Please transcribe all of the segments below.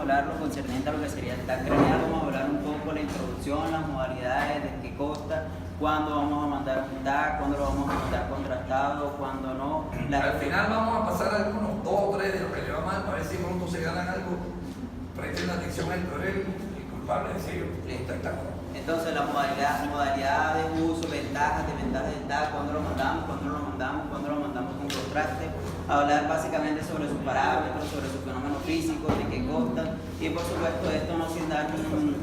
hablar lo concerniente a lo que sería el TAC craneal, vamos a hablar un poco la introducción, las modalidades, de qué consta, cuándo vamos a mandar un TAC, cuándo lo vamos a mandar contrastado, cuándo no. Al final vamos a pasar algunos 2 o 3 de lo que le va mal para ver si pronto se ganan algo. Presten atención a esto, es el culpable de serio. Entonces la modalidad de uso, ventajas, desventajas del TAC, cuándo lo mandamos con contraste, hablar básicamente sobre sus parámetros, sobre sus fenómenos físicos, de qué constan, y por supuesto esto no sin dar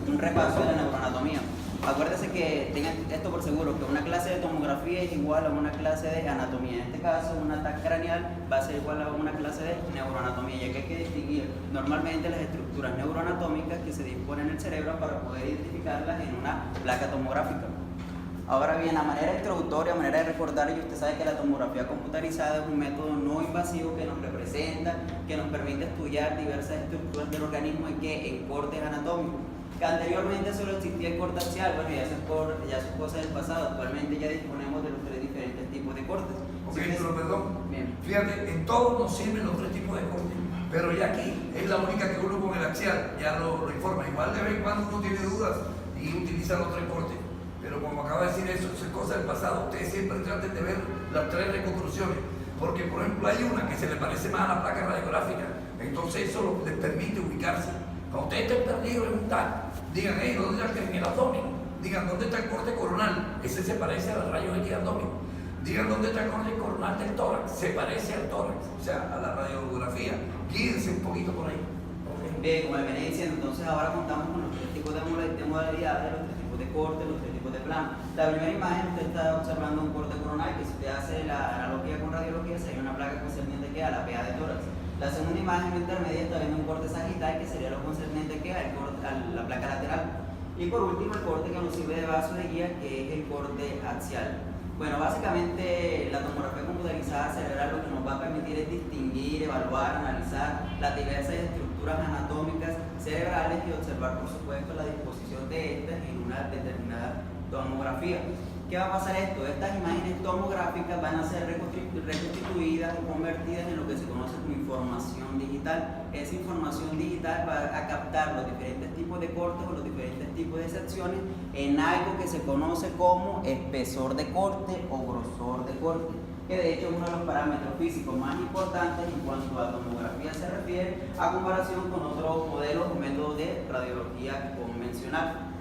un repaso de la neuroanatomía. Acuérdense que tengan esto por seguro, que una clase de tomografía es igual a una clase de anatomía. En este caso, un ataque craneal va a ser igual a una clase de neuroanatomía, ya que hay que distinguir normalmente las estructuras neuroanatómicas que se disponen en el cerebro para poder identificarlas en una placa tomográfica. Ahora bien, a manera introductoria, a manera de recordar, y usted sabe que la tomografía computarizada es un método no invasivo que nos representa, que nos permite estudiar diversas estructuras del organismo en cortes anatómicos. Que anteriormente solo existía el corte axial, bueno, ya son cosas del pasado. Actualmente ya disponemos de los 3 diferentes tipos de cortes. Ok, pero perdón. Bien. Fíjate, en todos nos sirven los 3 tipos de cortes, pero ya aquí es la única que uno con el axial ya lo informa. Igual de vez en cuando uno tiene dudas y utiliza los 3 cortes. Pero como acaba de decir eso es cosa del pasado. Ustedes siempre traten de ver las 3 reconstrucciones. Porque, por ejemplo, hay una que se le parece más a la placa radiográfica. Entonces eso les permite ubicarse. Cuando ustedes estén perdidos en un TAC, digan, ¿dónde está en el abdomen? Digan, ¿dónde está el corte coronal? Ese se parece a los rayos X abdomen. Digan, ¿dónde está el corte coronal del tórax? Se parece al tórax, o sea, a la radiografía. Guídense un poquito por ahí. Okay. Bien, como les venía diciendo, entonces ahora contamos con los 3 tipos de modalidades, los 3 tipos de corte, los 3 tipos de plano. La primera imagen, usted está observando un corte coronal, que si usted hace la analogía con radiología, sería una placa concerniente que a la PA de tórax. La segunda imagen intermedia está viendo un corte sagital, que sería lo concerniente que a la placa lateral. Y por último, el corte que nos sirve de vaso de guía, que es el corte axial. Bueno, básicamente la tomografía computarizada cerebral lo que nos va a permitir es distinguir, evaluar, analizar las diversas estructuras anatómicas cerebrales y observar, por supuesto, la disposición de estas en una determinada tomografía. ¿Qué va a pasar esto? Estas imágenes tomográficas van a ser reconstituidas o convertidas en lo que se conoce como información digital. Esa información digital va a captar los diferentes tipos de cortes o los diferentes tipos de secciones en algo que se conoce como espesor de corte o grosor de corte, que de hecho es uno de los parámetros físicos más importantes en cuanto a tomografía se refiere, a comparación con otros modelos o métodos de radiología convencional.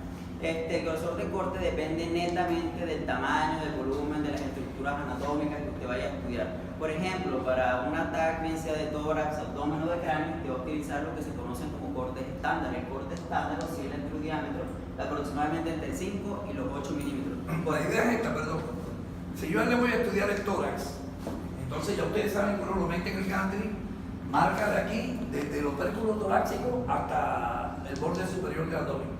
Este grosor de corte depende netamente del tamaño, del volumen, de las estructuras anatómicas que usted vaya a estudiar. Por ejemplo, para un ataque, bien sea de tórax, abdomen o de cráneo, usted va a utilizar lo que se conocen como cortes estándar. El corte estándar oscila entre un diámetro de aproximadamente entre 5 y los 8 milímetros. La idea es esta, perdón. Si yo le voy a estudiar el tórax, entonces ya ustedes saben que uno lo mete en el gantry, marca de aquí, desde el opérculo torácico hasta el borde superior del abdomen.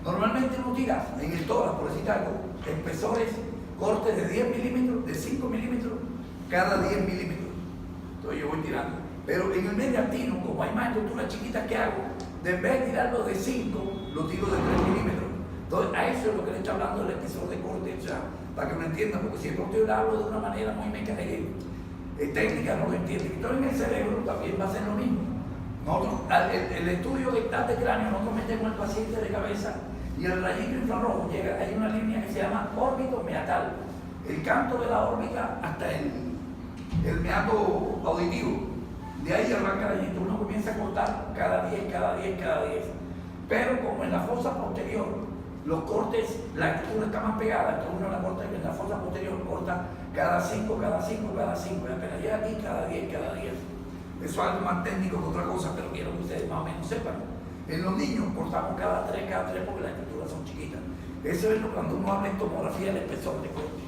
Normalmente uno tira en el tórax, por decir algo, espesores, cortes de 10 milímetros, de 5 milímetros, cada 10 milímetros. Entonces yo voy tirando. Pero en el mediastino, como hay más estructuras chiquitas que hago, de en vez de tirarlo de 5, lo tiro de 3 milímetros. Entonces a eso es lo que le está hablando el espesor de corte, o sea, para que lo entiendan, porque siempre usted hablo de una manera muy mecánica, técnica, no lo entiende. Entonces en el cerebro también va a ser lo mismo. Nosotros, el estudio de TAC de cráneo, nosotros metemos al paciente de cabeza y el rayito infrarrojo llega, hay una línea que se llama órbito meatal, el canto de la órbita hasta el meato auditivo. De ahí arranca la rayito, uno comienza a cortar cada 10, cada 10, cada 10. Pero como en la fosa posterior, los cortes, la estructura está más pegada, entonces uno la corta en la fosa posterior, corta cada 5, cada 5, cada 5, y apenas llega aquí, cada 10, cada 10. Eso es algo más técnico que otra cosa, pero quiero que ustedes más o menos sepan. En los niños cortamos cada 3 porque las estructuras son chiquitas. Eso es cuando uno habla en tomografía del espesor de corte.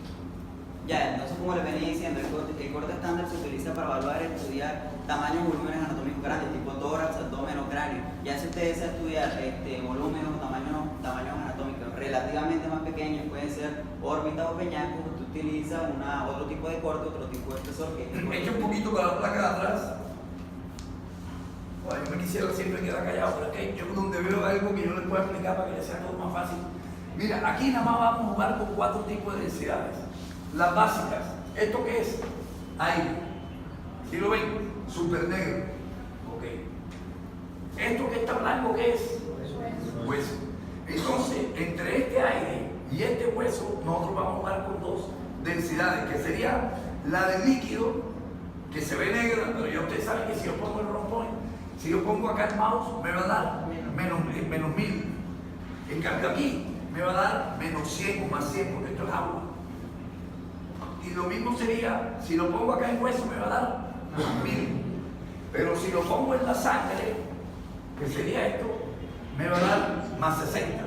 Ya, entonces como les venía diciendo, el corte estándar se utiliza para evaluar y estudiar tamaños y volúmenes anatómicos grandes, tipo tórax, abdomen o cráneo. Ya si usted desea estudiar volúmenes o tamaños anatómicos relativamente más pequeños, pueden ser órbitas o peñascos, usted utiliza otro tipo de corte, otro tipo de espesor que es Me echo un poquito para la placa de atrás. Bueno, yo me quisiera siempre quedar callado, pero es que yo donde veo algo que yo les pueda explicar para que les sea todo más fácil. Mira, aquí nada más vamos a jugar con 4 tipos de densidades. Las básicas. ¿Esto qué es? Aire. ¿Sí lo ven? Súper negro. Ok. ¿Esto que está blanco qué es? Hueso. Entonces, entre este aire y este hueso, nosotros vamos a jugar con dos densidades, que sería la del líquido, que se ve negra, pero ya ustedes saben que si yo pongo el round point, si yo pongo acá el mouse, me va a dar menos 1000. En cambio aquí, me va a dar menos 100 o más 100, porque esto es agua. Y lo mismo sería, si lo pongo acá en hueso, me va a dar 1000. Pero si lo pongo en la sangre, que sería esto, me va a dar más 60.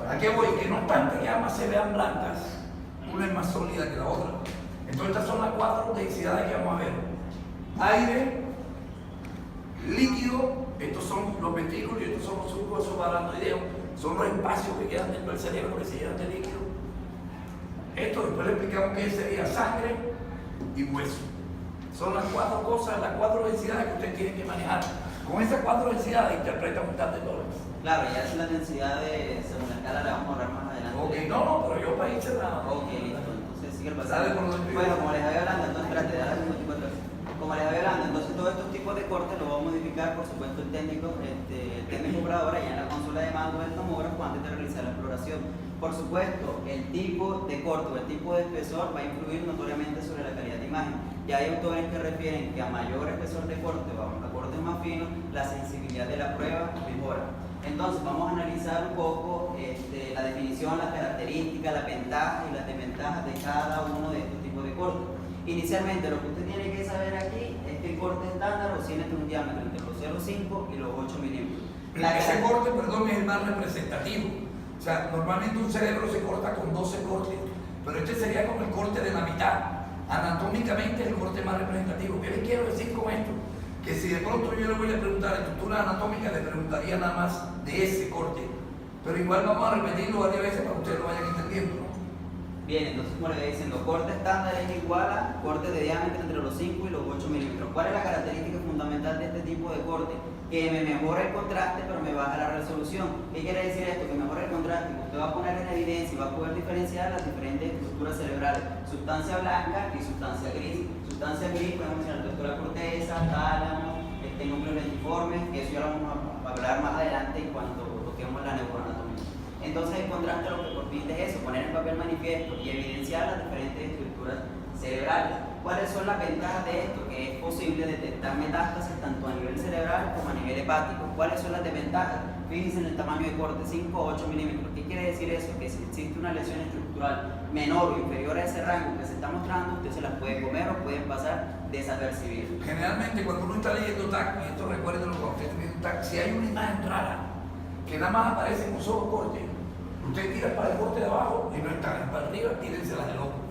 ¿A qué voy? Que no obstante que ambas se vean blancas, una es más sólida que la otra. Entonces estas son las 4 densidades que vamos a ver. Aire, líquido, estos son los ventrículos y estos son los subhuesos paranoideos, son los espacios que quedan dentro del cerebro que se llenan de líquido. Esto después le explicamos qué sería sangre y hueso. Son las 4 cosas, las 4 densidades que usted tiene que manejar. Con esas 4 densidades interpreta un tal de tórax. Claro, ya es la densidad de, según la escala, la vamos a hablar más adelante. Ok, no, pero yo para ir cerrado. Ok, listo. Entonces sigue el Dale pasaje. por donde Bueno, como les había hablando, entonces espérate, dale al mismo tipo de cosas. Como les había hablando, entonces todos estos tipos de cortes los vamos a modificar, por supuesto, el técnico operador allá en la consola de mando del tomógrafo antes de realizar la exploración. Por supuesto, el tipo de corte o el tipo de espesor va a influir notoriamente sobre la calidad de imagen. Ya hay autores que refieren que a mayor espesor de corte o a cortes más finos, la sensibilidad de la prueba mejora. Entonces vamos a analizar un poco la definición, las características, las ventajas y las desventajas de cada uno de estos tipos de cortes. Inicialmente lo que usted tiene que saber aquí es que el corte estándar oscila entre un diámetro entre los 0,5 y los 8 milímetros. Ese corte, perdón, es el más representativo. O sea, normalmente un cerebro se corta con 12 cortes, pero este sería como el corte de la mitad. Anatómicamente es el corte más representativo. ¿Qué les quiero decir con esto? Que si de pronto yo le voy a preguntar estructura anatómica, le preguntaría nada más de ese corte. Pero igual vamos a repetirlo varias veces para que ustedes lo vayan entendiendo, ¿no? Bien, entonces como le voy diciendo, corte estándar es igual a corte de diámetro entre los 5 y los 8 milímetros. ¿Cuál es la característica fundamental de este tipo de corte? Que me mejora el contraste, pero me baja la resolución. ¿Qué quiere decir esto? Que mejora el contraste, que usted va a poner en evidencia y va a poder diferenciar las diferentes estructuras cerebrales, sustancia blanca y sustancia gris. Sustancia gris, podemos mencionar estructura corteza, tálamo, núcleos lentiformes, que eso ya lo vamos a hablar más adelante en cuanto toquemos la neuroanatomía. Entonces el contraste lo que consiste es eso, poner en papel manifiesto y evidenciar las diferentes estructuras cerebrales. ¿Cuáles son las ventajas de esto? Que es posible detectar metástasis tanto a nivel cerebral como a nivel hepático. ¿Cuáles son las desventajas? Fíjense en el tamaño de corte, 5 o 8 milímetros. ¿Qué quiere decir eso? Que si existe una lesión estructural menor o inferior a ese rango que se está mostrando, usted se las puede comer o pueden pasar desapercibidas. Generalmente cuando uno está leyendo TAC, y esto recuerden cuando usted está leyendo TAC, si hay una imagen rara que nada más aparece en un solo corte, usted tira para el corte de abajo y no está, para arriba, tírenselas del otro.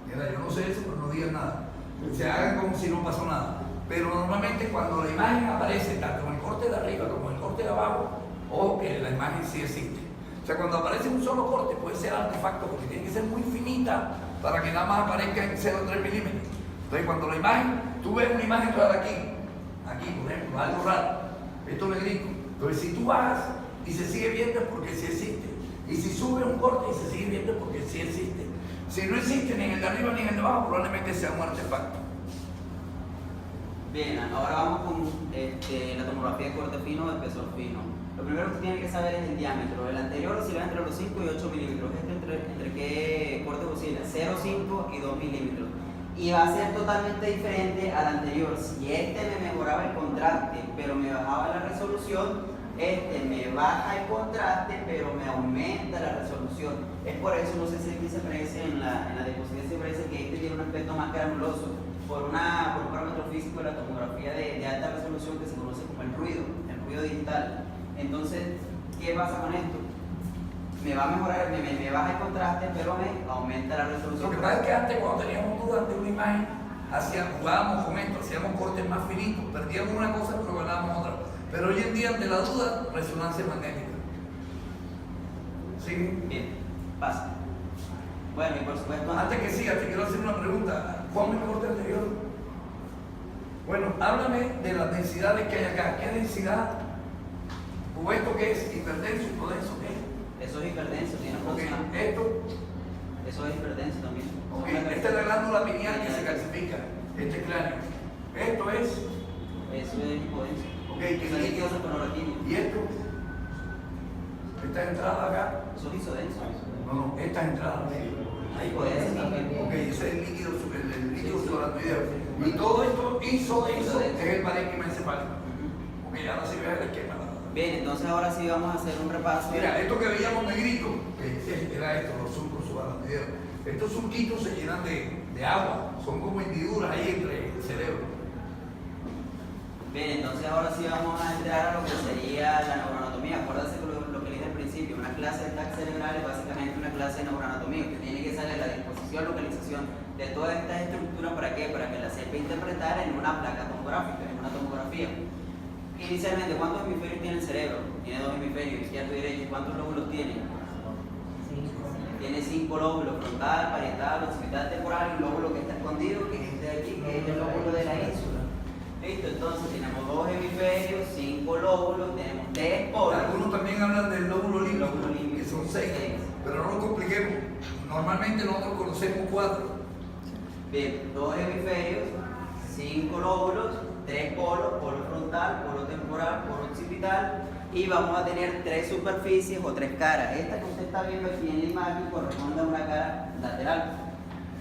Mira, yo no sé eso, pero no digan nada. Se hagan como si no pasó nada. Pero normalmente cuando la imagen aparece tanto en el corte de arriba como en el corte de abajo, o que la imagen sí existe. O sea, cuando aparece un solo corte puede ser artefacto porque tiene que ser muy finita para que nada más aparezca en 0,3 milímetros. Entonces cuando la imagen, tú ves una imagen rara aquí por ejemplo, algo raro, esto negrito. Entonces si tú bajas y se sigue viendo es porque sí existe. Y si sube un corte y se sigue viendo es porque sí existe. Si no existe ni en el de arriba ni en el de abajo, probablemente sea un artefacto. Bien, ahora vamos con la tomografía de corte fino o espesor fino. Lo primero que tiene que saber es el diámetro. El anterior oscila entre los 5 y 8 milímetros. ¿Entre qué corte oscila? 0,5 y 2 milímetros. Y va a ser totalmente diferente al anterior. Si me mejoraba el contraste, pero me bajaba la resolución, me baja el contraste, pero me aumenta la resolución. Es por eso, no sé si aquí se parece en la diapositiva, se parece que tiene un aspecto más granuloso por un parámetro físico de la tomografía de alta resolución que se conoce como el ruido digital. Entonces, ¿qué pasa con esto? Me va a mejorar, me baja el contraste, pero me aumenta la resolución. Lo que pasa es que antes, cuando teníamos dudas de una imagen, jugábamos con esto, hacíamos cortes más finitos, perdíamos una cosa pero ganábamos otra. Pero hoy en día, ante la duda, resonancia magnética. ¿Sí? Bien, pasa. Bueno, y por supuesto... Antes que siga, te quiero hacer una pregunta. ¿Cuál es el corte anterior? Bueno, háblame de las densidades que hay acá. ¿Qué densidad? ¿O esto qué es? ¿Hiperdenso? ¿Hipodenso? ¿Qué? Eso es hiperdenso, tiene Okay. función. ¿Esto? Eso es hiperdenso también. Okay. Esta es la glándula pineal que se calcifica. Este cráneo. Esto es... Eso es hipodenso. Ok, ¿qué Son líquido? líquidos esporoquíneos. ¿Y esto? Esta entrada acá. Son isodensos. No, esta entrada. Ahí puede ser también. Ok, ese es el líquido, el líquido subaracnoideo. Y todo esto isodenso es el parénquima encefálico. Ok, ahora sí ve el esquema. Bien, entonces ahora sí vamos a hacer un repaso. Mira, esto que veíamos negrito, que era esto, los surcos subaracnoideos. Estos surquitos se llenan de agua, son como hendiduras ahí entre el cerebro. Bien, entonces ahora sí vamos a entrar a lo que sería la neuroanatomía. Acuérdense lo que dije al principio, una clase de TAC cerebral es básicamente una clase de neuroanatomía. Usted tiene que saber la disposición, localización de todas estas estructuras. ¿Para qué? Para que la sepa interpretar en una placa tomográfica, en una tomografía. Inicialmente, ¿cuántos hemisferios tiene el cerebro? Tiene 2 hemisferios, izquierdo y derecho. ¿Cuántos lóbulos tiene? Tiene 5 lóbulos, frontal, parietal, occipital, temporal y un lóbulo que está escondido, que es este de aquí, que es el lóbulo de la ínsula. Listo, entonces tenemos 2 hemisferios, 5 lóbulos, tenemos 3 polos. Algunos también hablan del lóbulo límbico, que son 6, Seis. pero no lo compliquemos. Normalmente nosotros conocemos 4. Bien, 2 hemisferios, 5 lóbulos, 3 polos, polo frontal, polo temporal, polo occipital, y vamos a tener 3 superficies o 3 caras. Esta que usted está viendo aquí en la imagen corresponde a una cara lateral.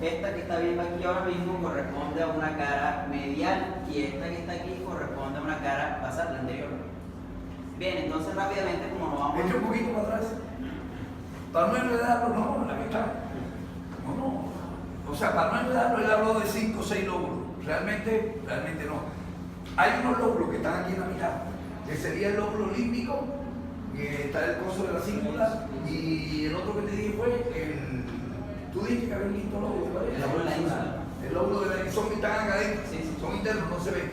Esta que está viendo aquí ahora mismo corresponde a una cara medial y esta que está aquí corresponde a una cara basal, la anterior. Bien, entonces rápidamente como nos vamos... Echa un poquito para atrás. Para no enredarlo, no, la mitad. No. O sea, para no enredarlo, él habló de 5 o 6 lóbulos. Realmente no. Hay unos lóbulos que están aquí en la mitad, que sería el lóbulo límbico, que está el coso de la cíngula, y el otro que te dije fue el... Tú dijiste que había un quinto lóbulo, ¿cuál es? El lóbulo de la ínsula. El lóbulo de la ínsula, son tan académicos, Sí. son internos, no se ven.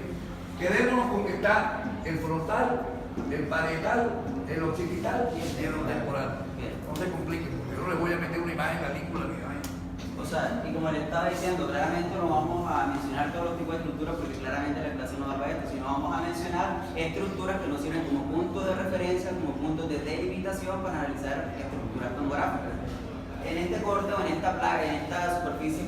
Quedémonos con que está el frontal, el parietal, el occipital y el temporal. Bien. No se compliquen, porque yo no les voy a meter una imagen en la língula ni nada. O sea, y como le estaba diciendo, claramente no vamos a mencionar todos los tipos de estructuras porque claramente la clase no da para esto, sino vamos a mencionar estructuras que nos sirven como puntos de referencia, como puntos de delimitación para analizar estructuras tomográficas. En este corte o en esta placa, en esta superficie,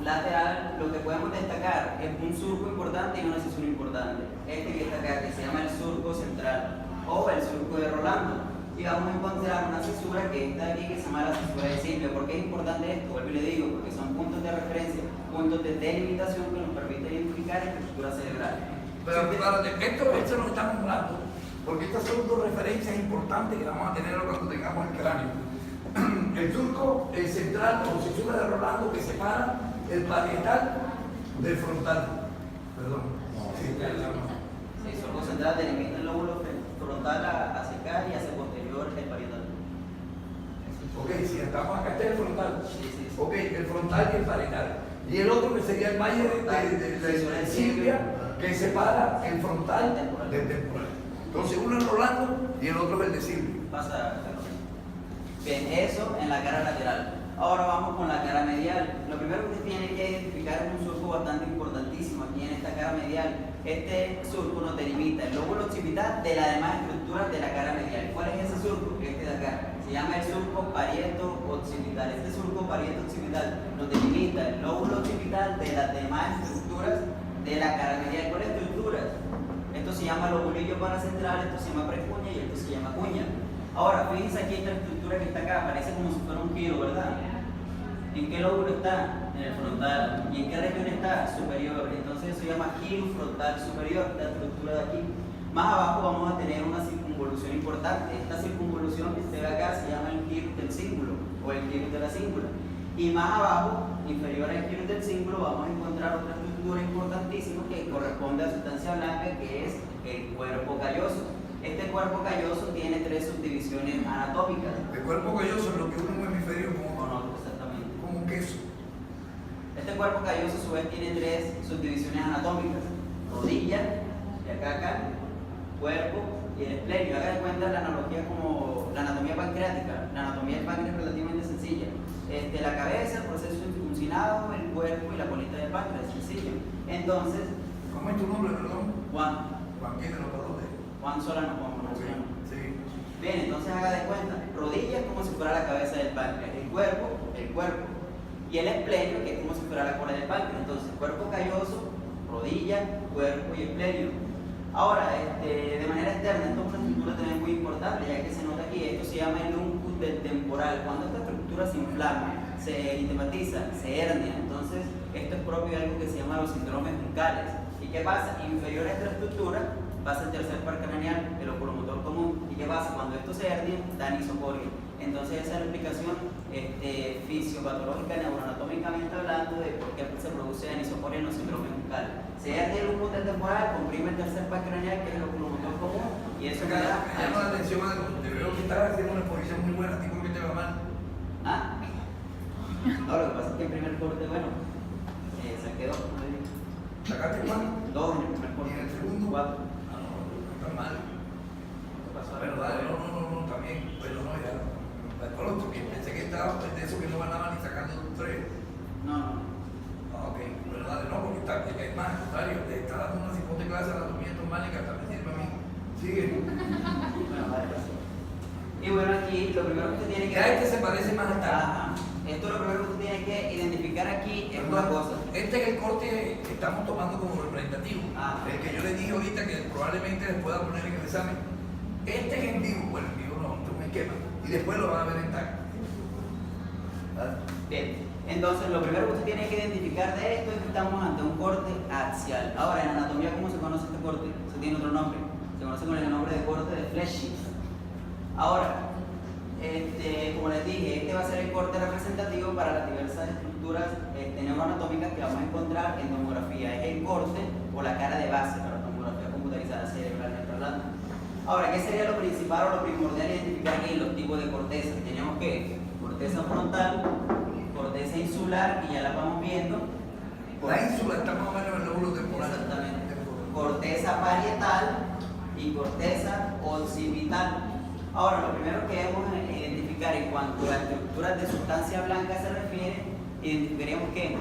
lateral, lo que podemos destacar es un surco importante y una cesura importante. Este que está acá, que se llama el surco central o el surco de Rolando. Y vamos a encontrar una cesura que está aquí, que se llama la cesura de Silvia. ¿Por qué es importante esto? Vuelvo y le digo, porque son puntos de referencia, puntos de delimitación que nos permiten identificar estructura cerebral. Pero espérate, esto lo estamos hablando, porque estas son 2 referencias importantes que vamos a tener cuando tengamos el cráneo. El surco, el central o cesura de Rolando que separa el parietal del frontal. Perdón. Sí, El surco central delimita el lóbulo frontal hacia acá y hacia posterior el parietal. Ok, si estamos acá, este es el frontal. Sí. Ok, el frontal y el parietal. Y el otro que sería el valle de Silvia, que separa el frontal del temporal. Entonces uno es Rolando y el otro es el de Silvia. Pasa. Bien, eso en la cara lateral. Ahora vamos con la cara medial. Lo primero que usted tiene que identificar es un surco bastante importantísimo aquí en esta cara medial. Este surco nos delimita el lóbulo occipital de las demás estructuras de la cara medial. ¿Cuál es ese surco? Este de acá. Se llama el surco parieto-occipital. Este surco parieto-occipital nos delimita el lóbulo occipital de las demás estructuras de la cara medial. ¿Cuáles estructuras? Esto se llama lobulillo paracentral, esto se llama precuña y esto se llama cuña. Ahora, fíjense aquí esta estructura que está acá, parece como si fuera un giro, ¿verdad? ¿En qué lóbulo está? En el frontal. ¿Y en qué región está? Superior. Entonces eso se llama giro frontal superior, la estructura de aquí. Más abajo vamos a tener una circunvolución importante. Esta circunvolución que se ve acá se llama el giro del cíngulo o el giro de la cíngula. Y más abajo, inferior al giro del cíngulo, vamos a encontrar otra estructura importantísima que corresponde a sustancia blanca, que es el cuerpo calloso. Este cuerpo calloso tiene 3 subdivisiones anatómicas. El cuerpo calloso es lo que une un hemisferio Con otro, exactamente. como un queso. Este cuerpo calloso a su vez tiene 3 subdivisiones anatómicas. Rodilla, de acá, cuerpo y el esplenio. Haga de cuenta la analogía como la anatomía pancreática. La anatomía del páncreas es relativamente sencilla. La cabeza, el proceso circuncinado, el cuerpo y la colita del páncreas, sencillo. Entonces, ¿Cómo es tu nombre, perdón? Juan ¿Quién te lo perdón? Solano, Juan Solano. Sí. Bien, entonces haga de cuenta, rodillas como si fuera la cabeza del páncreas, el cuerpo, y el esplenio que es como si fuera la cola del páncreas. Entonces, cuerpo calloso, rodilla, cuerpo y esplenio. Ahora, de manera externa, esto es una estructura también muy importante, ya que se nota aquí, esto se llama el uncus del temporal. Cuando esta estructura se inflama, se eritematiza, se hernia, entonces esto es propio de algo que se llama los síndromes buccales. ¿Y qué pasa? Inferior a esta estructura pasa el tercer par craneal, el oculomotor común. ¿Y qué pasa? Cuando esto se hernia, da anisocoria. Entonces esa es la explicación fisiopatológica, neuroanatómicamente hablando, de por qué se produce anisocoria en los síndromes buccales. Se hernia el uncus del temporal, comprime el tercer par craneal, que es el oculomotor común, y eso Me llama la atención algo. Te veo que estás haciendo una exposición muy buena, tipo que te va mal. ¿Ah? No, lo que pasa es que el primer corte, bueno, saqué 2, como le dije. ¿Sacaste cuánto? 2 en el primer corte. ¿Y en el segundo? 4. Ah, no, no está mal. ¿Qué pasó? Bueno, dale, no, también. Pero no, ya. Pronto, que pensé que estaba de eso que no ganaba ni sacando 3. No. Ah, ok, bueno, dale, no, porque está, es más, al contrario, le está dando una cipote clase a la anatomía normática, también sirve a mí. Sigue. Bueno, vale, gracias. Y bueno, aquí lo primero que usted tiene que Ya este se parece más al tal. Ajá. Esto lo primero que usted tiene que identificar aquí es una cosa. Este es el corte que estamos tomando como representativo. El que yo les dije ahorita que probablemente les pueda poner en el examen. Este es en vivo, bueno, en vivo no, este es un esquema. Y después lo van a ver en TAC. Bien, entonces lo primero que usted tiene que identificar de esto es que estamos ante un corte axial. Ahora, en anatomía, ¿cómo se conoce este corte? Se tiene otro nombre. Se conoce con el nombre de corte de Fleschig. Ahora, como les dije, este va a ser el corte representativo para las diversas estructuras neuroanatómicas que vamos a encontrar en tomografía. Es el corte o la cara de base para la tomografía computarizada cerebralmente hablando. Ahora, ¿qué sería lo principal o lo primordial identificar aquí? Los tipos de corteza. Tenemos que corteza frontal, corteza insular, y ya la vamos viendo. La ínsula está más o menos en el lóbulo temporal. Exactamente. Corteza parietal y corteza occipital. Ahora, lo primero que debemos identificar en cuanto a las estructuras de sustancia blanca se refiere, identificaríamos que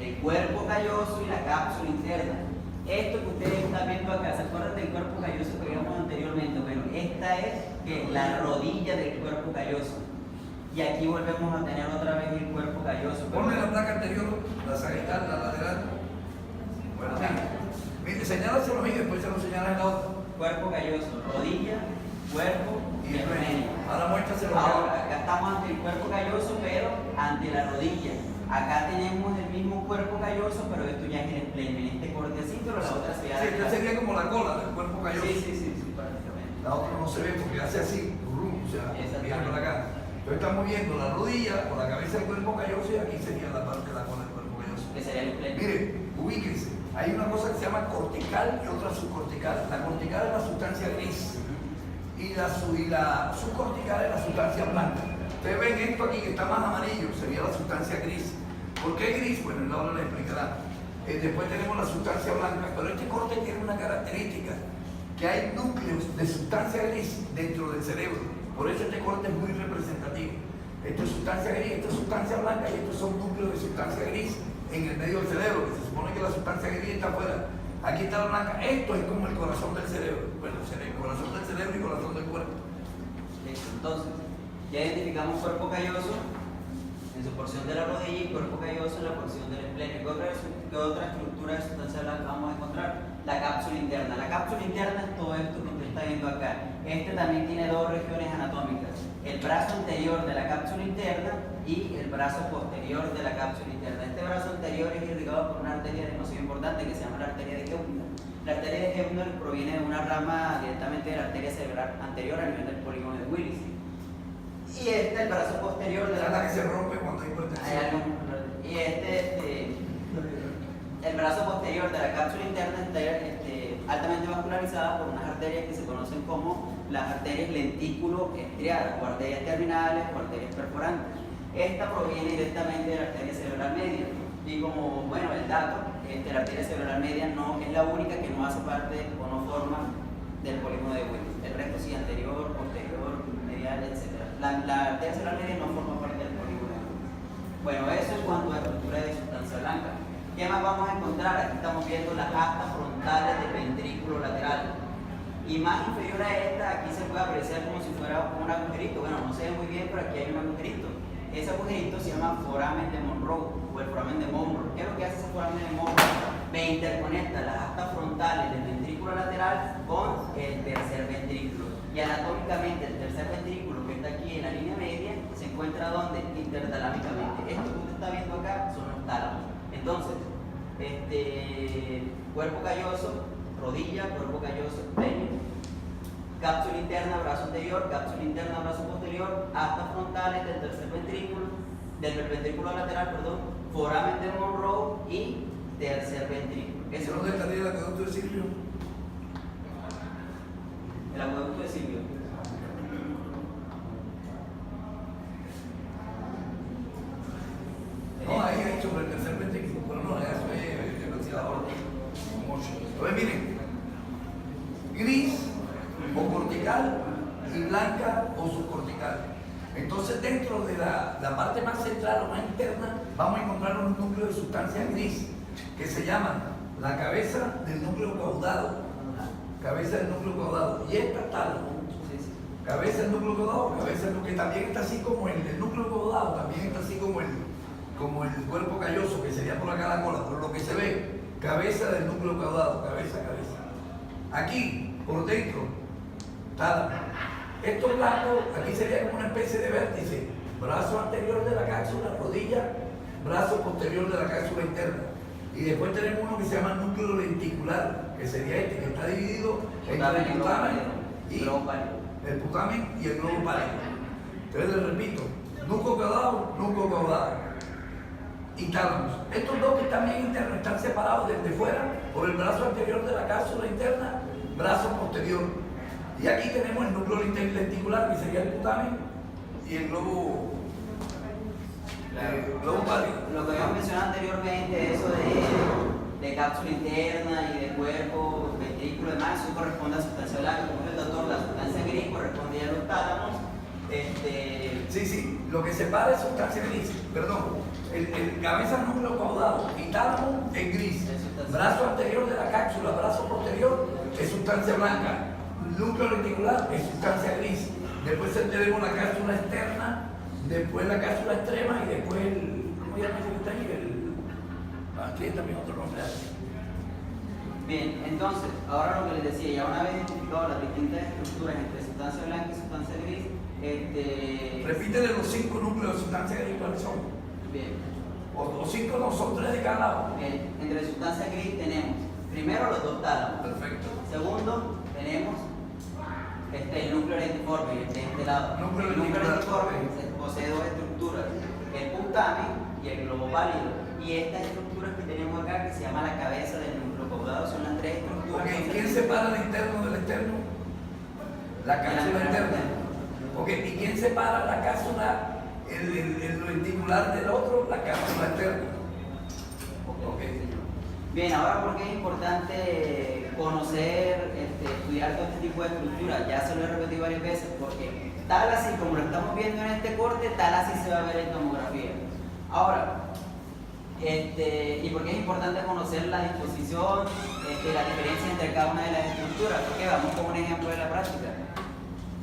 el cuerpo calloso y la cápsula interna. Esto que ustedes están viendo acá, ¿se acuerdan del cuerpo calloso que vimos anteriormente? Bueno, esta es la rodilla del cuerpo calloso. Y aquí volvemos a tener otra vez el cuerpo calloso. Ponle la placa anterior, la sagittal, la lateral. Bueno, mire, señálaselo a mí y después se lo señalas en la otra. Cuerpo calloso, rodilla, cuerpo y el medio. Ahora muéstraselo. Ahora, acá estamos ante el cuerpo calloso, pero ante la rodilla. Acá tenemos el mismo cuerpo calloso, pero esto ya es el esplenio. En este cortecito, la otra se Sí, esta sería como la cola del cuerpo calloso. Sí, prácticamente. La otra no se ve porque hace así, o sea, viene por acá. Entonces estamos viendo la rodilla o la cabeza del cuerpo calloso y aquí sería la parte de la cola del cuerpo calloso. Que sería el esplenio. Mire, ubíquense. Hay una cosa que se llama cortical y otra subcortical. La cortical es la sustancia gris y la subcortical es la sustancia blanca. Ustedes ven esto aquí que está más amarillo, sería la sustancia gris. ¿Por qué gris? Bueno, el ahora le explicará. Después tenemos la sustancia blanca, pero este corte tiene una característica, que hay núcleos de sustancia gris dentro del cerebro. Por eso este corte es muy representativo. Esto es sustancia gris, esto es sustancia blanca y estos son núcleos de sustancia gris en el medio del cerebro, que se supone que la sustancia gris está afuera. Aquí está la blanca. Esto es como el corazón del cerebro. Bueno, el corazón del cerebro y corazón del cuerpo. Listo, entonces, ya identificamos cuerpo calloso en su porción de la rodilla y cuerpo calloso en la porción del esplenio. ¿Qué otra estructura de sustancia blanca vamos a encontrar? La cápsula interna. La cápsula interna es todo esto que usted está viendo acá. Este también tiene dos regiones anatómicas. El brazo anterior de la cápsula interna y el brazo posterior de la cápsula interna. Este brazo anterior es irrigado por una arteria demasiado importante que se llama la arteria de Hebner. La arteria de Hebner proviene de una rama directamente de la arteria cerebral anterior a nivel del polígono de Willis. Y el brazo posterior de la que se rompe cuando hay hipertensión. El brazo posterior de la cápsula interna está altamente vascularizada por unas arterias que se conocen como las arterias lentículo-estriadas, o arterias terminales o arterias perforantes. Esta proviene directamente de la arteria cerebral media. Y como, bueno, el dato, la arteria cerebral media no es la única que no hace parte o no forma del polígono de Willis. El resto sí, anterior, posterior, medial, etc. La arteria cerebral media no forma parte del polígono de Willis. Bueno, eso en cuanto a la estructura de sustancia blanca. ¿Qué más vamos a encontrar? Aquí estamos viendo las astas frontales del ventrículo lateral. Y más inferior a esta, aquí se puede apreciar como si fuera un agujerito. Bueno, no se ve muy bien, pero aquí hay un agujerito. Ese agujerito se llama foramen de Monroe o el foramen de Monroe. ¿Qué es lo que hace ese foramen de Monroe? me interconecta las astas frontales del ventrículo lateral con el tercer ventrículo. Y anatómicamente el tercer ventrículo, que está aquí en la línea media, se encuentra donde? Intertalámicamente. Esto que usted está viendo acá son los tálamos. Entonces, cuerpo calloso, rodilla, cuerpo calloso, peine, cápsula interna, brazo anterior, cápsula interna, brazo posterior, astas frontales del tercer ventrículo, del ventrículo lateral, perdón, foramen de Monroe y tercer ventrículo. ¿Eso dónde estaría el acueducto de Silvio? El acueducto de Silvio. No, ahí sobre el tercer ventrículo, pero no, eso es demasiado. Entonces miren, gris o cortical y blanca o subcortical. Entonces dentro de la parte más central o más interna vamos a encontrar un núcleo de sustancia gris que se llama la cabeza del núcleo caudado. Cabeza del núcleo caudado. Y esta tálamo. Cabeza del núcleo caudado, cabeza del núcleo, que también está así como el núcleo caudado, también está así como el cuerpo calloso, que sería por acá la cola, pero lo que se ve, cabeza del núcleo caudado, cabeza. Aquí, por dentro, tálamo. Esto blanco, aquí sería como una especie de vértice, brazo anterior de la cápsula, rodilla, brazo posterior de la cápsula interna. Y después tenemos uno que se llama núcleo lenticular, que sería este, que está dividido entre el putamen y el putamen y el globo pálido. Entonces les repito, núcleo caudado y tálamos. Estos dos que están bien internos están separados desde fuera por el brazo anterior de la cápsula interna, brazo posterior. Y aquí tenemos el núcleo lenticular, que sería el putamen y el globo pálido. Lo que habíamos mencionado anteriormente, eso de cápsula interna y de cuerpo, ventrículo y demás, eso corresponde a sustancia blanca, como el doctor, la sustancia gris corresponde a los tálamos. Sí, lo que separa es sustancia gris, perdón, el cabeza núcleo caudado y tálamo es gris, brazo anterior de la cápsula, brazo posterior es sustancia blanca, núcleo reticular es sustancia gris, después tenemos la cápsula externa, después la cápsula extrema y después ¿cómo llama ese que está ahí? Aquí también otro nombre. Bien, entonces, ahora lo que les decía, ya una vez identificado las distintas estructuras entre sustancia blanca y sustancia gris, repítele los 5 núcleos de sustancia gris, ¿cuáles son? Bien. O 5 no, son 3 de cada lado. Bien, entre sustancia gris tenemos primero los dos tálamos. Perfecto. Segundo, tenemos el núcleo lentiforme, de este lado. El núcleo lentiforme posee dos estructuras, el putamen y el globo pálido. Y estas estructuras que tenemos acá, que se llama la cabeza del núcleo caudado, son las tres estructuras. Okay. ¿Quién separa el interno del externo? La cápsula interna. Okay. ¿Y quién separa la cápsula, el lenticular del otro? La cápsula externa. Okay. Bien, ahora ¿por qué es importante conocer, estudiar todo este tipo de estructuras? Ya se lo he repetido varias veces, porque tal así como lo estamos viendo en este corte, tal así se va a ver en tomografía. Ahora, y por qué es importante conocer la disposición, la diferencia entre cada una de las estructuras, porque vamos con un ejemplo de la práctica.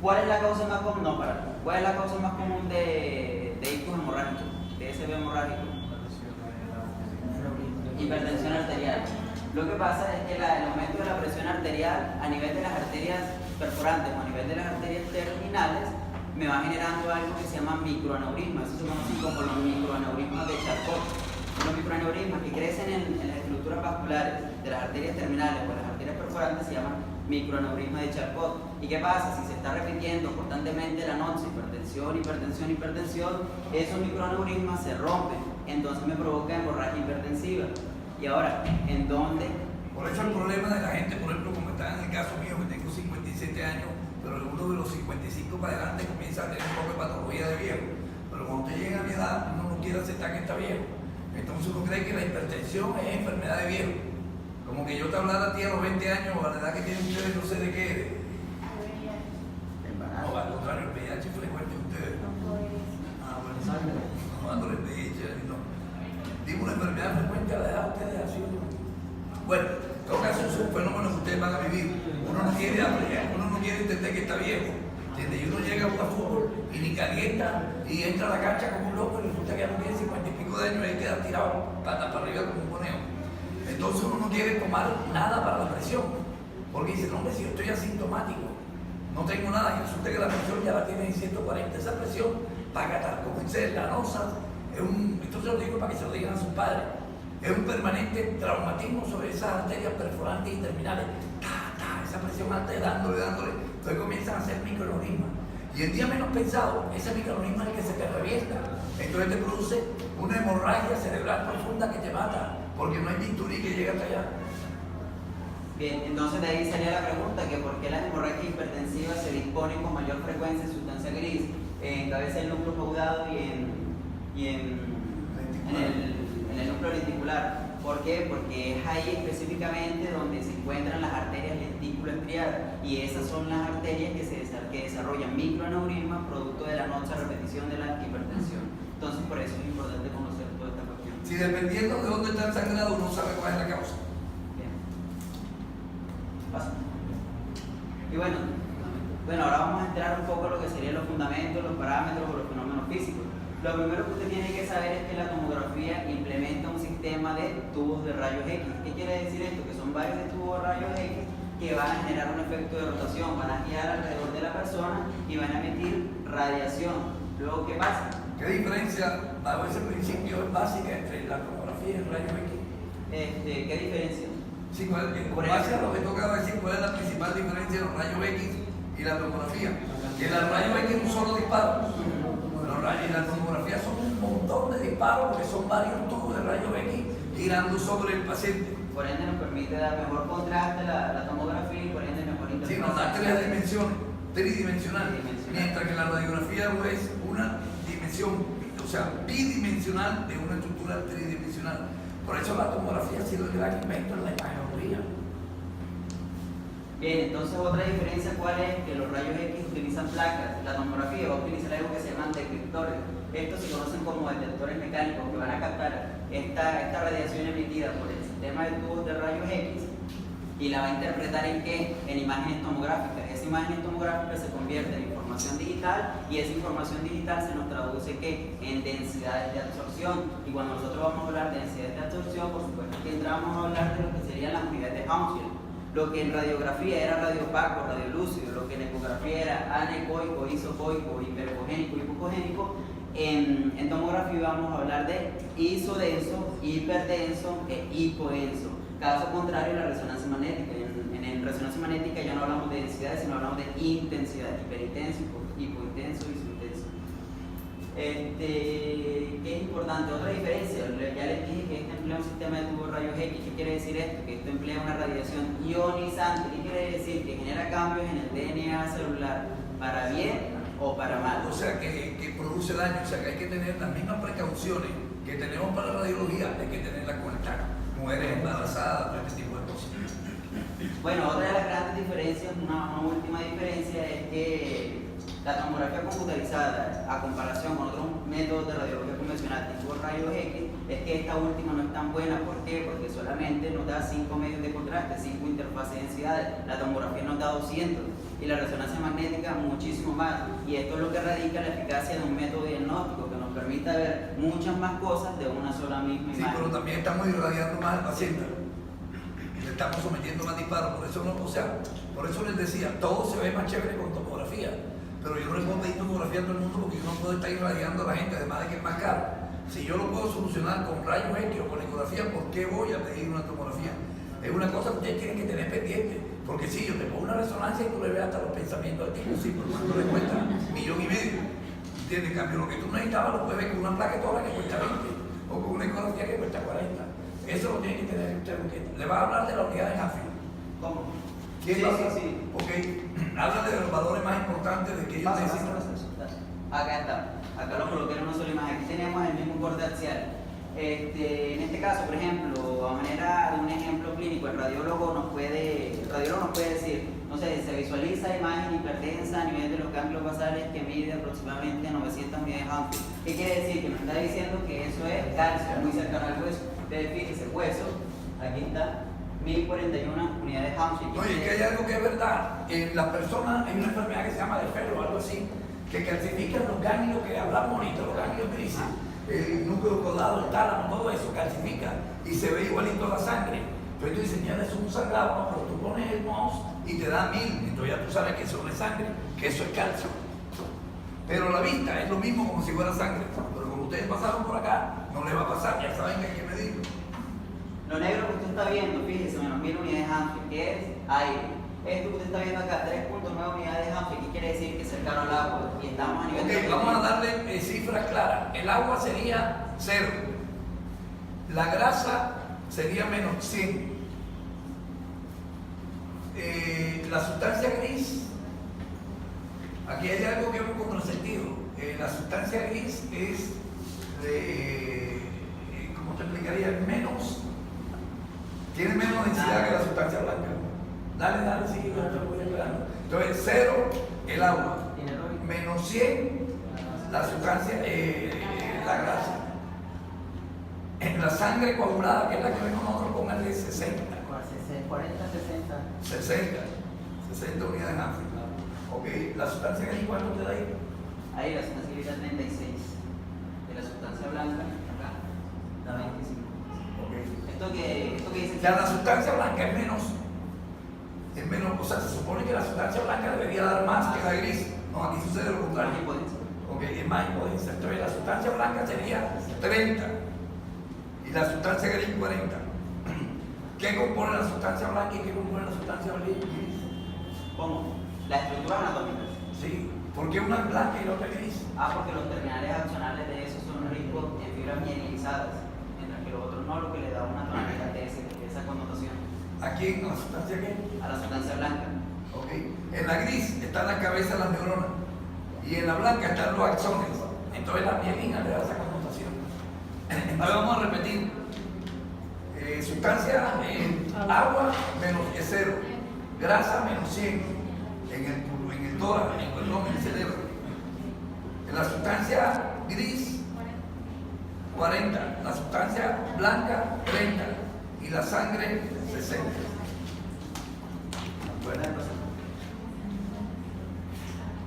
¿Cuál es la causa más común? No, ¿cuál es la causa más común de ictus hemorrágicos, de SB hemorrágico? Hipertensión arterial. Lo que pasa es que el aumento de la presión arterial a nivel de las arterias perforantes o a nivel de las arterias terminales me va generando algo que se llama microaneurismas. Eso se conocen como los microaneurismas de Charcot. Los microaneurismas que crecen en las estructuras vasculares de las arterias terminales o las arterias perforantes se llaman microaneurisma de Charcot. ¿Y qué pasa? Si se está repitiendo constantemente la noche, hipertensión, esos microaneurismas se rompen, entonces me provoca hemorragia hipertensiva. Y ahora, ¿en dónde? Por eso el problema de la gente, por ejemplo, como está en el caso mío, que tengo 57 años, pero uno de los 55 para adelante comienza a tener un poco de patología de viejo. Pero cuando usted llega a mi edad, uno no quiere aceptar que está viejo. Entonces uno cree que la hipertensión es enfermedad de viejo. Como que yo te hablara a ti a los 20 años, a la edad que tienen ustedes, no sé de qué eres. No, al contrario, el VIH es frecuente en ustedes. Ah, bueno, no, el VIH, no. Digo, una enfermedad frecuente a la edad de ustedes así. Bueno, en todo caso, es un fenómeno que ustedes van a vivir. Uno no quiere entender que está viejo. ¿Entiendes? Y uno llega a jugar fútbol y ni calienta y entra a la cancha como un loco y resulta que ya no tiene 50 y pico de años y ahí queda tirado patas para arriba como un conejo. Entonces uno no quiere tomar nada para la presión, porque dice, no, hombre, si yo estoy asintomático, no tengo nada, y resulta que la presión ya la tiene en 140. Esa presión, para como dice la NOSA, esto se lo digo para que se lo digan a sus padres, es un permanente traumatismo sobre esas arterias perforantes y terminales. Esa presión alta y dándole, entonces comienzan a hacer microaneurismas. Y el día menos pensado, ese microaneurisma es el que se te revienta. Entonces te produce una hemorragia cerebral profunda que te mata, porque no hay bisturí que llegue hasta allá. Bien, entonces de ahí salía la pregunta, que por qué las hemorragias hipertensivas se disponen con mayor frecuencia en sustancia gris, en cabeza del núcleo caudado y en el núcleo lenticular. ¿Por qué? Porque es ahí específicamente donde se encuentran las arterias lentículo-estriadas, y esas son las arterias que desarrollan microaneurismas producto de la noche repetición de la hipertensión. Entonces por eso es importante conocer toda esta cuestión. Si dependiendo de dónde está el sangrado, uno sabe cuál es la causa. Bien. Pasa. Y bueno, ahora vamos a entrar un poco en lo que serían los fundamentos, los parámetros o los fenómenos físicos. Lo primero que usted tiene que saber es que la tomografía implementa un sistema de tubos de rayos X. ¿Qué quiere decir esto? Que son varios tubos de rayos X que van a generar un efecto de rotación, van a girar alrededor de la persona y van a emitir radiación. Luego, ¿qué pasa? ¿Qué diferencia, bajo ese principio, es básica entre la tomografía y el rayo X? ¿Qué diferencia? Sí, con base a lo que toca decir, ¿cuál es la principal diferencia de los rayos X y la tomografía? Que el rayo X es un solo disparo. Los rayos y la tomografía son un montón de disparos, porque son varios tubos de rayos X girando sobre el paciente. Por ende nos permite dar mejor contraste la tomografía y por ende mejor interpretación. Sí, nos da tres dimensiones, tridimensional. Mientras que la radiografía es una dimensión, o sea, bidimensional de una estructura tridimensional. Por eso la tomografía ha sido el gran invento en la imagenología. Bien, entonces otra diferencia, ¿cuál es? Que los rayos X utilizan placas, la tomografía va a utilizar algo que se llaman detectores. Estos se conocen como detectores mecánicos que van a captar esta radiación emitida por el sistema de tubos de rayos X y la va a interpretar ¿en qué? En imágenes tomográficas. Esa imagen tomográfica se convierte en información digital y esa información digital se nos traduce ¿qué? En densidades de absorción. Y cuando nosotros vamos a hablar de densidades de absorción, por supuesto que entramos a hablar de lo que serían las unidades de Hounsfield. Lo que en radiografía era radiopaco, radiolúcido, lo que en ecografía era anecoico, isocoico, hipercogénico, hipocogénico, en tomografía vamos a hablar de isodenso, hiperdenso e hipodenso. Caso contrario, la resonancia magnética. En resonancia magnética ya no hablamos de densidades, sino hablamos de intensidad, hiperintenso, hipointenso, isointenso. ¿Qué es importante? Otra diferencia, ya les dije que este emplea un sistema de tubos de rayos X. ¿Qué quiere decir esto? Que esto emplea una radiación ionizante. ¿Qué quiere decir? Que genera cambios en el DNA celular, para bien o para mal. O sea, que produce daño, o sea, que hay que tener las mismas precauciones que tenemos para la radiología, hay que tenerlas con estas mujeres embarazadas, todo este tipo de cosas. Bueno, otra de las grandes diferencias, una última diferencia, es que la tomografía computarizada, a comparación con otros métodos de radiología convencional tipo rayos X, es que esta última no es tan buena. ¿Por qué? Porque solamente nos da 5 medios de contraste, 5 interfaces de densidades. La tomografía nos da 200 y la resonancia magnética muchísimo más. Y esto es lo que radica la eficacia de un método diagnóstico que nos permite ver muchas más cosas de una sola misma imagen. Sí, pero también estamos irradiando más al paciente. Le estamos sometiendo más disparos, por eso por eso les decía, todo se ve más chévere con tomografía. Pero yo no le puedo pedir tomografía a todo el mundo porque yo no puedo estar irradiando a la gente, además de que es más caro. Si yo lo puedo solucionar con rayos X o con ecografía, ¿por qué voy a pedir una tomografía? Es una cosa que ustedes tienen que tener pendiente, porque si yo te pongo una resonancia y tú le ves hasta los pensamientos del tipo, sí, por cuánto le cuesta, 1,5 millones. ¿Entiendes? En cambio, lo que tú necesitabas lo puedes ver con una plaquetora que cuesta 20 o con una ecografía que cuesta 40. Eso lo tiene que tener usted. Le va a hablar de la unidad de Hounsfield. ¿Cómo? ¿Quién va a hablar? Sí. Ok, habla de los valores más importantes de que ellos necesitan. Acá está, acá lo coloqué en una sola imagen. Aquí tenemos el mismo corte axial. En este caso, por ejemplo, a manera de un ejemplo clínico, el radiólogo nos puede decir, no sé, se visualiza imagen hipertensa a nivel de los ganglios basales que mide aproximadamente 900 unidades de Hounsfield. ¿Qué quiere decir? Que nos está diciendo que eso es calcio, muy cercano al hueso. Entonces, fíjese, hueso, aquí está, 1041 unidades de Hounsfield. Oye, que hay algo que es verdad. En las personas, hay una enfermedad que se llama de Ferro o algo así, que calcifican los ganglios que hablamos ahorita, los ganglios grises. el núcleo caudado, el tálamo, todo eso calcifica y se ve igualito la sangre. Entonces tú dices, mira, eso es un sangrado, no, pero tú pones el mouse y te da 1000, entonces ya tú sabes que eso no es sangre, que eso es calcio. Pero la vista es lo mismo como si fuera sangre, pero como ustedes pasaron por acá, no les va a pasar, ya saben que hay que medirlo. Lo negro que usted está viendo, fíjese, menos 1000 unidades Ampere, que es aire. Esto que usted está viendo acá, 3.9 unidades Ampere, ¿qué quiere decir? Que es cercano al agua y estamos a nivel de... Vamos a darle cifras claras. El agua sería 0. La grasa sería menos 100. La sustancia gris, aquí hay algo que es un contrasentido. La sustancia gris es, ¿cómo te explicaría? Tiene menos densidad que la sustancia blanca. Dale, sigue, yo te voy esperando. Entonces, 0 el agua, menos 100 la sustancia, la grasa. En la sangre coagulada, que es la que vemos nosotros, pónganle 60. 60 unidades Ampere. Ok, la sustancia gris, ¿cuánto te da ahí? Ahí la sustancia gris da 36. De la sustancia blanca, acá, da 25. Okay. Esto que dice... Ya la sustancia blanca es menos, o sea, se supone que la sustancia blanca debería dar más que la gris. No, aquí sucede lo contrario. Más impotencia. Ok, es más impotencia. Entonces la sustancia blanca sería 30 y la sustancia gris 40. ¿Qué compone la sustancia blanca y qué compone la sustancia gris? ¿Cómo? Las estructuras anatómicas. Sí, ¿por qué una es blanca y la otra gris? Porque los terminales accionales de esos son ricos en fibras mielinizadas, mientras que los otros no, lo que le da una tonalidad de esa connotación. ¿A quién? ¿A la sustancia qué? A la sustancia blanca. Ok, en la gris está la cabeza de las neuronas y en la blanca están los axones. Entonces la mielina le da esa connotación. Entonces vamos a repetir. Sustancia agua menos 0, grasa menos 100 en el tórax, en el cerebro. En la sustancia gris 40, la sustancia blanca 30 y la sangre 60.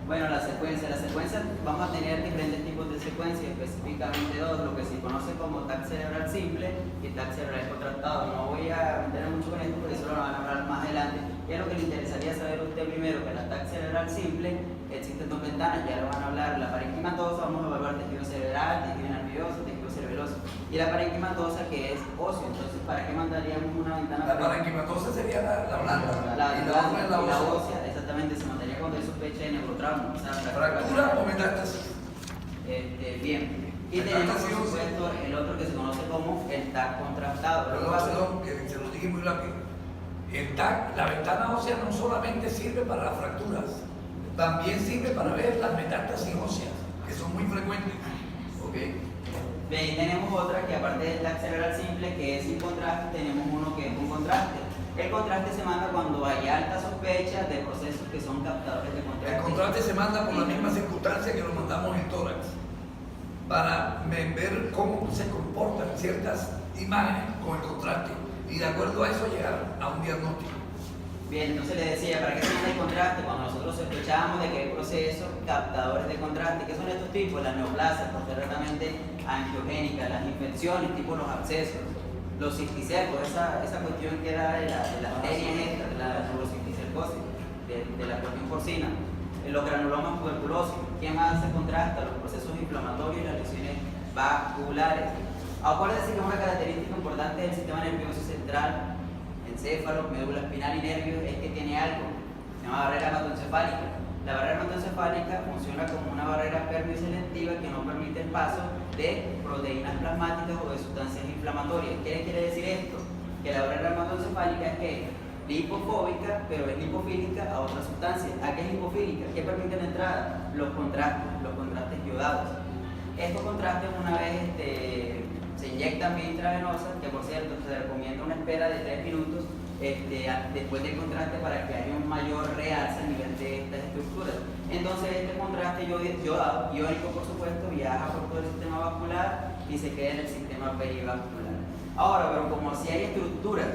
Bueno, la secuencia, vamos a tener diferentes tipos de secuencias, específicamente dos, lo que se conoce como TAC cerebral simple y TAC cerebral contractado. No voy a meterme mucho con esto porque eso lo van a hablar más adelante. Y es lo que le interesaría saber a usted primero, que la TAC cerebral simple existen dos ventanas, ya lo van a hablar. La parenquimatosa, vamos a evaluar tejido cerebral, tejido nervioso, tejido cerebeloso. Y la parenquimatosa, que es óseo. Entonces, ¿para qué mandaríamos una ventana? La parenquimatosa sería la blanda. La blanda y la ósea, exactamente, se mandaría cuando hay sospecha de neurotrauma. O sea, ¿Fractura o metástasis? Bien. Y tenemos, por supuesto, el otro que se conoce como el TAC contractado. Perdón, que se lo dije muy rápido. El TAC, la ventana ósea no solamente sirve para las fracturas, también sirve para ver las metástasis óseas, que son muy frecuentes. ¿Okay? Bien, y tenemos otra que aparte del TAC cerebral simple, que es sin contraste, tenemos uno que es con contraste. El contraste se manda cuando hay alta sospecha de procesos que son captadores de contraste. El contraste se manda por la misma circunstancia que lo mandamos en tórax, para ver cómo se comportan ciertas imágenes con el contraste y de acuerdo a eso llegar a un diagnóstico. Bien, entonces le decía, ¿para qué se manda el contraste? Cuando nosotros sospechamos de que hay procesos captadores de contraste, ¿qué son estos tipos? Las neoplasias, concretamente angiogénicas, las infecciones, tipo los abscesos, los cisticercos, esa cuestión que era de las arterias estas, de la neurocisticercosis, de la cuestión porcina, los granulomas tuberculosos. ¿Qué más se contrasta? Los procesos inflamatorios y las lesiones vasculares. Acuérdense que una característica importante del sistema nervioso central, encéfalo, médula espinal y nervios, es que tiene algo, se llama barrera hematoencefálica. La barrera hematoencefálica funciona como una barrera permeoselectiva que no permite el paso de proteínas plasmáticas o de sustancias inflamatorias. ¿Qué quiere decir esto? Que la barrera hematoencefálica es que lipofóbica, pero es lipofílica a otras sustancias. ¿A qué es lipofílica? ¿Qué permite la entrada? Los contrastes iodados. Estos contrastes una vez se inyectan vía intravenosa, que por cierto se recomienda una espera de 3 minutos después del contraste para que haya un mayor realce a nivel de estas estructuras. Entonces este contraste iodado, iónico por supuesto, viaja por todo el sistema vascular y se queda en el sistema perivascular. Ahora, pero como si hay estructuras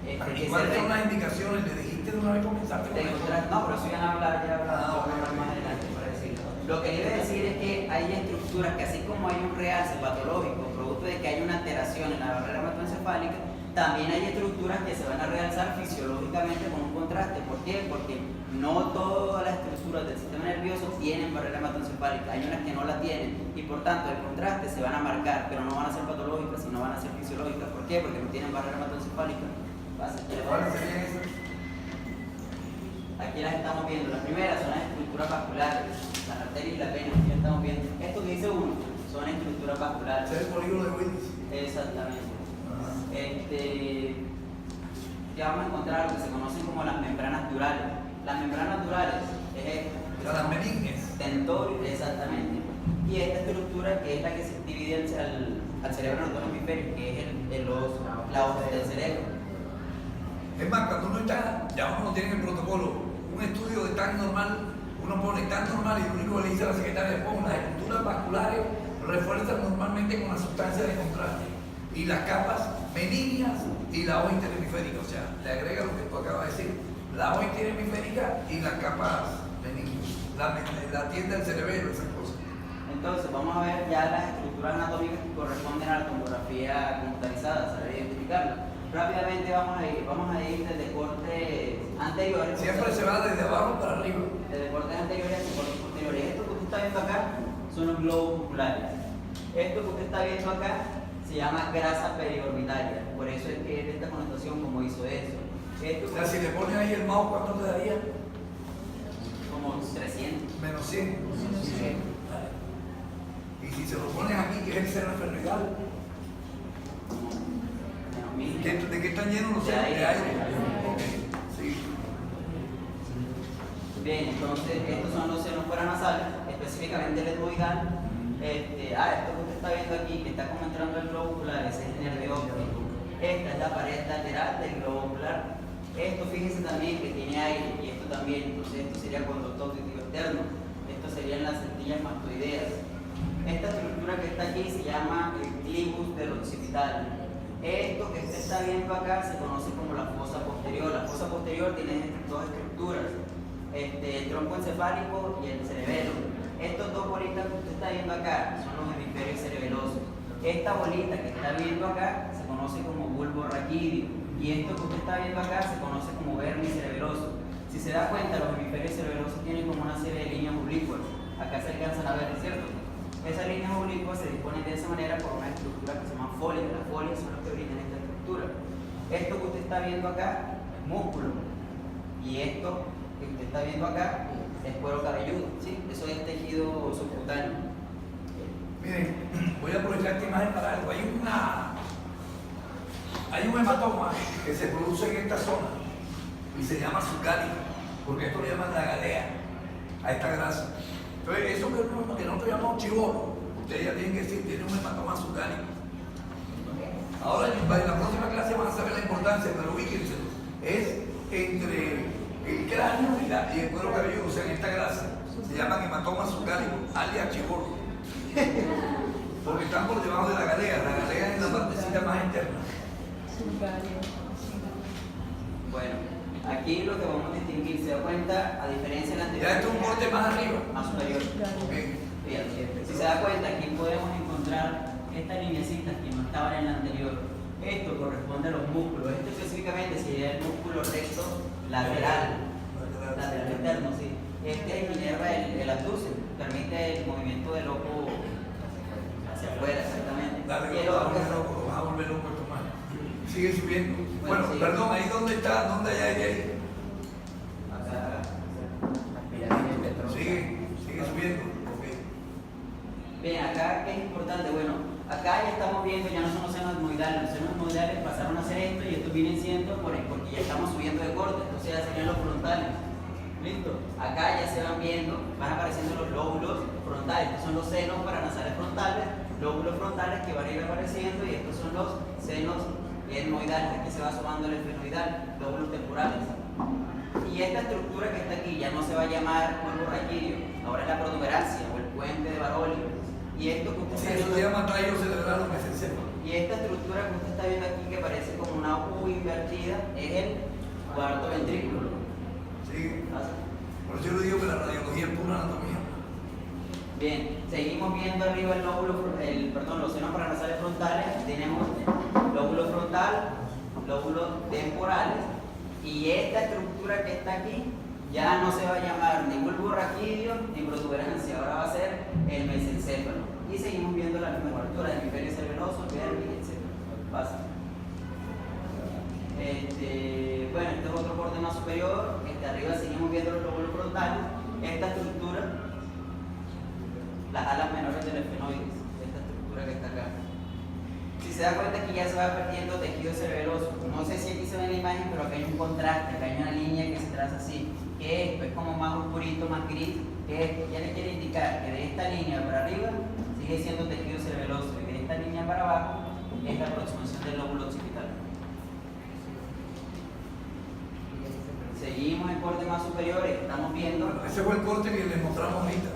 ¿Y cuáles son las indicaciones? ¿Le dijiste de una vez comenzaste con eso? No, pero eso ya no hablar más adelante para decirlo. Lo que iba a decir es que hay hay estructuras que así como hay un realce patológico, producto de que hay una alteración en la barrera hematoencefálica, también hay estructuras que se van a realzar fisiológicamente con un contraste. ¿Por qué? Porque no todas las estructuras del sistema nervioso tienen barrera hematoencefálica, hay unas que no la tienen y por tanto el contraste se van a marcar, pero no van a ser patológicas, sino van a ser fisiológicas. ¿Por qué? Porque no tienen barrera hematoencefálica. ¿Cuáles serían esas? Aquí las estamos viendo. Las primeras son las estructuras vasculares, las arterias y las venas. Aquí las estamos viendo. Esto que dice uno son estructuras vasculares. ¿Es el polígono de Willis? Exactamente. Ya vamos a encontrar lo que se conocen como las membranas durales. Las membranas durales es esta. Las meninges. Tentorio, exactamente. Y esta estructura que es la que se divide al cerebro en los dos hemisferios, que es la hoja del cerebro. Es más, cuando uno está, ya uno tiene en el protocolo un estudio de tan normal, uno pone tan normal y lo único que le dice a la secretaria, pon las estructuras vasculares refuerzan normalmente con la sustancia de contraste y las capas meningias y la hoja interhemisférica, o sea, le agrega lo que tú acabas de decir, la hoja interhemisférica y las capas meningias, la tienda del cerebelo, esas cosas. Entonces, vamos a ver ya las estructuras anatómicas que corresponden a la tomografía computarizada, saber identificarlas. Rápidamente vamos a ir desde cortes anteriores. Siempre se va desde abajo para arriba. Desde cortes anteriores a cortes posteriores. Esto que usted está viendo acá son los globos oculares. Esto que usted está viendo acá se llama grasa periorbitaria. Por eso es que es de esta connotación como hizo eso. O sea, si le pones ahí el mouse, ¿cuánto te daría? Como 300. Menos 100. Sí. Y si se lo pones aquí, que es el seno esfenoidal, ¿de qué están llenos los senos? De aire. Sí. Bien, entonces estos son los senos paranasales, específicamente el etmoidal. Esto que usted está viendo aquí, que está como entrando el globo ocular, ese es el nervio óptico. Esta es la pared lateral del globo ocular. Esto, fíjense también que tiene aire, y esto también, entonces esto sería conducto auditivo externo. Esto serían las centillas mastoideas. Esta estructura que está aquí se llama el clivus del occipital. Esto que usted está viendo acá se conoce como la fosa posterior. La fosa posterior tiene dos estructuras, el tronco encefálico y el cerebelo. Estos dos bolitas que usted está viendo acá son los hemisferios cerebelosos. Esta bolita que está viendo acá se conoce como bulbo raquídeo y esto que usted está viendo acá se conoce como vermis cerebeloso. Si se da cuenta, los hemisferios cerebelosos tienen como una serie de líneas oblicuas. Acá se alcanzan a ver, ¿cierto? Esas líneas oblicuas se disponen de esa manera por una estructura que se llama folia. Las folias son los que brindan esta estructura. Esto que usted está viendo acá es músculo. Y esto que usted está viendo acá es cuero cabelludo. ¿Sí? Eso es tejido subcutáneo. Miren, voy a aprovechar esta imagen para algo. Hay un hematoma que se produce en esta zona y se llama sucálica, porque esto le llaman la galea a esta grasa. Entonces, eso que nosotros llamamos chivolo, ustedes ya tienen que decir, tiene un hematoma sucálico. Ahora, en la próxima clase van a saber la importancia, pero ubíquense, es entre el cráneo y el cuero cabelludo, o sea, en esta grasa, se llaman hematoma sucálico, alias chivolo. Porque están por debajo de la galea es la partecita más interna. Bueno, aquí lo que vamos a distinguir, se da cuenta, a diferencia de la anterior. Ya esto es un corte más arriba. Más superior. Okay. Bien, si se da cuenta, aquí podemos encontrar estas lineecitas que no estaban en la anterior. Esto corresponde a los músculos. Este específicamente sería el músculo recto lateral externo, sí. Este inerva el abducen, permite el movimiento del ojo hacia afuera, exactamente. Dale, Y el otro lo vas a volver loco esto más. Sigue subiendo. Bueno, sí. perdón, ahí dónde está, dónde hay ahí. acá. Sigue subiendo. Okay. Bien, acá qué es importante, bueno, acá ya estamos viendo, ya no son los senos etmoidales, los senos etmoidales pasaron a ser esto y estos vienen siendo porque ya estamos subiendo de corte, entonces ya serían los frontales. Listo, acá ya se van viendo, van apareciendo los lóbulos frontales, estos son los senos paranasales frontales, lóbulos frontales que van a ir apareciendo y estos son los senos etmoidales, aquí se va sumando el esfenoidal, lóbulos temporales. Y esta estructura que está aquí ya no se va a llamar bulbo raquídeo, ahora es la protuberancia o el puente de Baroli. Y esto que usted está Eso viendo, se llama tallo cerebral o mesencéfalo. y esta estructura que usted está viendo aquí que parece como una U invertida es el cuarto ventrículo. Sí. ¿Pasa? Por eso yo le digo que la radiología es pura anatomía. Bien, seguimos viendo arriba el lóbulo, los senos paranasales frontales. Tenemos lóbulo frontal, lóbulos temporales, y esta estructura que está aquí ya no se va a llamar ni bulbo raquídeo ni protuberancia, ahora va a ser el mesencéfalo. Y seguimos viendo la misma estructura, hemisferio cerebeloso, vértice, etc. Pasa. Bueno, este es otro corte más superior. Arriba seguimos viendo los lóbulos frontales. Esta estructura, las alas menores del esfenoides, esta estructura que está acá. Si se da cuenta que ya se va perdiendo tejido cerebeloso. No sé si aquí se ve en la imagen, pero acá hay un contraste, acá hay una línea que se traza así. Que esto es como más oscurito, más gris. Que esto ya le quiere indicar que de esta línea para arriba sigue siendo tejido cerebeloso y de esta línea para abajo es la aproximación del lóbulo occipital. Seguimos en cortes más superiores, estamos viendo. Bueno, ese fue el corte que les mostramos ahorita.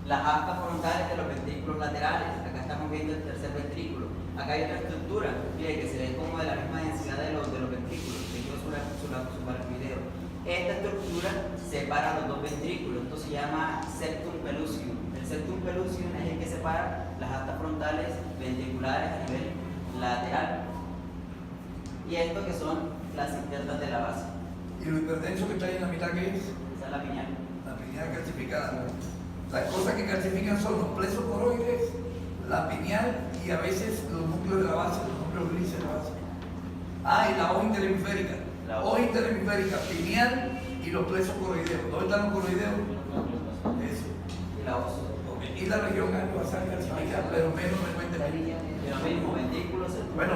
Las astas frontales de los ventrículos laterales. Acá estamos viendo el tercer ventrículo. Acá hay otra estructura, mire, que se ve como de la misma densidad de los ventrículos, tejido subaracnoideo. Esta estructura separa los dos ventrículos, esto se llama septum pellucidum. El septum pellucidum es el que separa las astas frontales ventriculares a nivel lateral. Y esto que son las internas de la base. ¿Y lo hiperdenso que está ahí en la mitad qué es? Esa es la pineal. La pineal calcificada. Las cosas que calcifican son los plesocoroides, la pineal y a veces los núcleos de la base, los núcleos grises de la base. Ah, y la hoja interhemisférica. La hoja interhemisférica, pineal y los plesocoroideos. ¿Dónde están los coroideos? Eso. Y la oso. Okay. Y la región gangliosal calcificada, pero menos frecuentemente. Lo mismo, ventrículos. Bueno,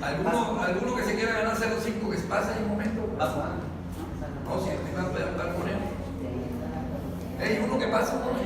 alguno que se quiera ganar 0,5 que se pasa en un momento. No, si tengan que con él. Hay uno que pasa un momento.